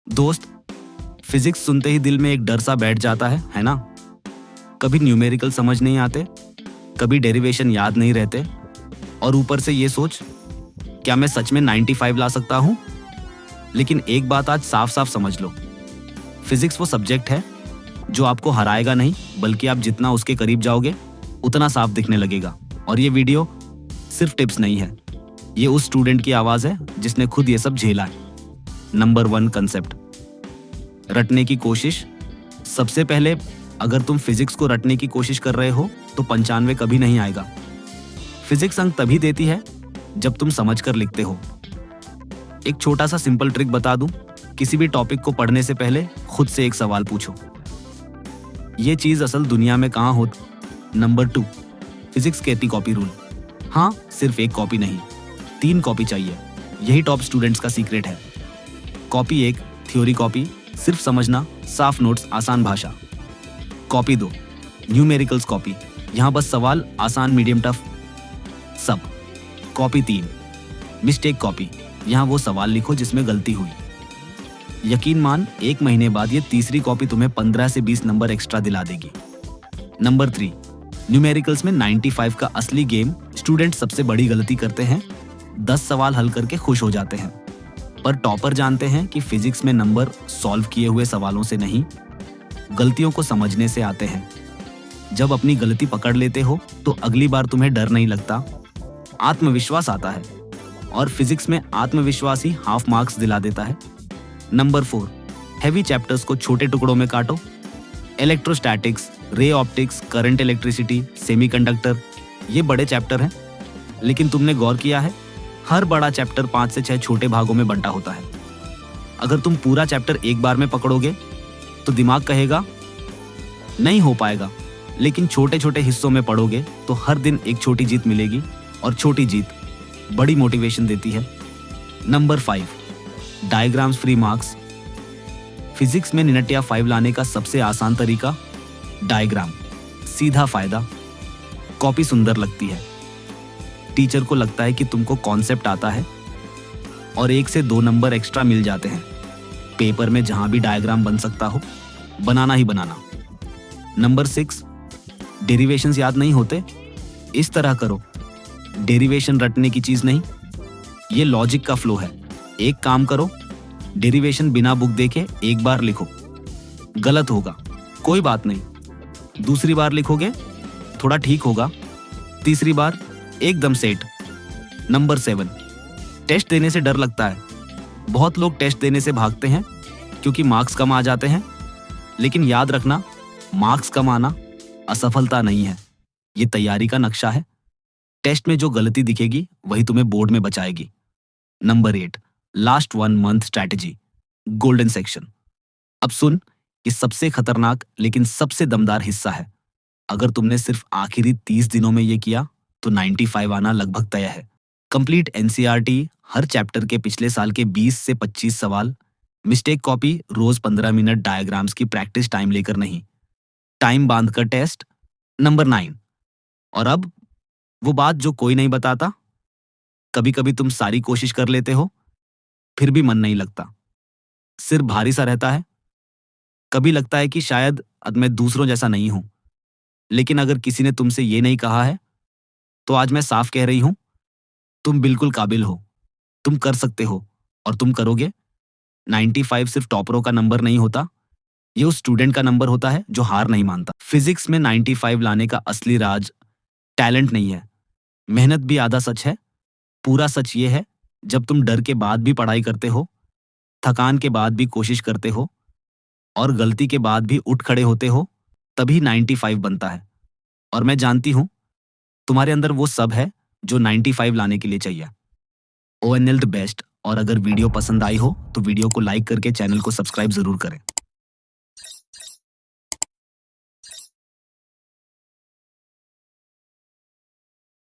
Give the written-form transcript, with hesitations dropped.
दोस्त, फिजिक्स सुनते ही दिल में एक डर सा बैठ जाता है ना? कभी न्यूमेरिकल समझ नहीं आते, कभी डेरिवेशन याद नहीं रहते, और ऊपर से ये सोच, क्या मैं सच में 95 ला सकता हूँ? लेकिन एक बात आज साफ साफ समझ लो, फिजिक्स वो सब्जेक्ट है जो आपको हराएगा नहीं, बल्कि आप जितना उसके करीब जाओगे उतना साफ दिखने लगेगा। और ये वीडियो सिर्फ टिप्स नहीं है, ये उस स्टूडेंट की आवाज है जिसने खुद ये सब झेला है। नंबर 1 कंसेप्ट, रटने की कोशिश। सबसे पहले, अगर तुम फिजिक्स को रटने की कोशिश कर रहे हो तो 95 कभी नहीं आएगा। फिजिक्स अंक तभी देती है जब तुम समझ कर लिखते हो। एक छोटा सा सिंपल ट्रिक बता दूं, किसी भी टॉपिक को पढ़ने से पहले खुद से एक सवाल पूछो, ये चीज असल दुनिया में कहाँ होती? नंबर 2, फिजिक्स कहती कॉपी रूल। हाँ, सिर्फ एक कॉपी नहीं, 3 कॉपी चाहिए। यही टॉप स्टूडेंट्स का सीक्रेट है। कॉपी 1, थ्योरी कॉपी, सिर्फ समझना, साफ नोट्स, आसान भाषा। कॉपी 2, न्यूमेरिकल्स कॉपी, यहाँ बस सवाल, आसान, मीडियम, टफ, सब। कॉपी 3, मिस्टेक कॉपी, यहाँ वो सवाल लिखो जिसमें गलती हुई। यकीन मान, 1 महीने बाद ये तीसरी कॉपी तुम्हें 15 से 20 नंबर एक्स्ट्रा दिला देगी। नंबर 3, न्यूमेरिकल्स में 95 का असली गेम। स्टूडेंट सबसे बड़ी गलती करते हैं, 10 सवाल हल करके खुश हो जाते हैं, पर टॉपर जानते हैं कि फिजिक्स में नंबर सॉल्व किए हुए सवालों से नहीं, गलतियों को समझने से आते हैं। जब अपनी गलती पकड़ लेते हो तो अगली बार तुम्हें डर नहीं लगता, आत्मविश्वास आता है, और फिजिक्स में आत्मविश्वास ही हाफ मार्क्स दिला देता है। नंबर 4, हैवी चैप्टर्स को छोटे टुकड़ों में काटो। Electrostatics, ray optics, current electricity, semiconductor, ये बड़े चैप्टर हैं, लेकिन तुमने गौर किया है, हर बड़ा चैप्टर 5 से 6 छोटे भागों में बंटा होता है। अगर तुम पूरा चैप्टर एक बार में पकड़ोगे तो दिमाग कहेगा नहीं हो पाएगा, लेकिन छोटे छोटे हिस्सों में पढ़ोगे तो हर दिन एक छोटी जीत मिलेगी, और छोटी जीत बड़ी मोटिवेशन देती है। Number 5, diagrams free marks. Physics में निनट या 5 लाने का सबसे आसान तरीका डायग्राम, सीधा फायदा। कॉपी सुंदर लगती है, टीचर को लगता है कि तुमको कॉन्सेप्ट आता है, और 1 से 2 नंबर एक्स्ट्रा मिल जाते हैं। पेपर में जहां भी डायग्राम बन सकता हो, बनाना ही बनाना। नंबर 6, डेरिवेशंस याद नहीं होते? इस तरह करो, डेरिवेशन रटने की चीज नहीं, ये लॉजिक का फ्लो है। एक काम करो, डेरिवेशन बिना बुक देखे एक बार लिखो, गलत होगा कोई बात नहीं, दूसरी बार लिखोगे थोड़ा ठीक होगा, तीसरी बार एकदम सेट। नंबर 7, टेस्ट देने से डर लगता है। बहुत लोग टेस्ट देने से भागते हैं क्योंकि मार्क्स कम आ जाते हैं, लेकिन याद रखना, मार्क्स कम आना असफलता नहीं है, ये तैयारी का नक्शा है। टेस्ट में जो गलती दिखेगी वही तुम्हें बोर्ड में बचाएगी। Number 8, last 1 month strategy, golden section. अब सुन, ये सबसे खतरनाक लेकिन सबसे दमदार हिस्सा है। अगर तुमने सिर्फ आखिरी 30 दिनों में ये किया तो 95 आना लगभग तय है। कंप्लीट एनसीईआरटी, हर चैप्टर के पिछले साल के 20 से 25 सवाल, मिस्टेक कॉपी, रोज 15 मिनट डायग्राम्स की प्रैक्टिस, टाइम लेकर नहीं, टाइम बांधकर टेस्ट। नंबर 9, और अब वो बात जो कोई नहीं बताता, कभी कभी तुम सारी कोशिश कर लेते हो फिर भी मन नहीं लगता, सिर भारी सा रहता है, कभी लगता है कि शायद अब मैं दूसरों जैसा नहीं हूं। लेकिन अगर किसी ने तुमसे ये नहीं कहा है तो आज मैं साफ कह रही हूं, तुम बिल्कुल काबिल हो, तुम कर सकते हो, और तुम करोगे। 95 सिर्फ टॉपरों का नंबर नहीं होता, ये उस स्टूडेंट का नंबर होता है जो हार नहीं मानता। फिजिक्स में 95 लाने का असली राज टैलेंट नहीं है, मेहनत भी आधा सच है। पूरा सच ये है, जब तुम डर के बाद भी पढ़ाई करते हो, थकान के बाद भी कोशिश करते हो, और गलती के बाद भी उठ खड़े होते हो, तभी 95 बनता है। और मैं जानती हूं तुम्हारे अंदर वो सब है जो 95 लाने के लिए चाहिए। ONL the best. और अगर वीडियो पसंद आई हो तो वीडियो को लाइक करके चैनल को सब्सक्राइब जरूर करें।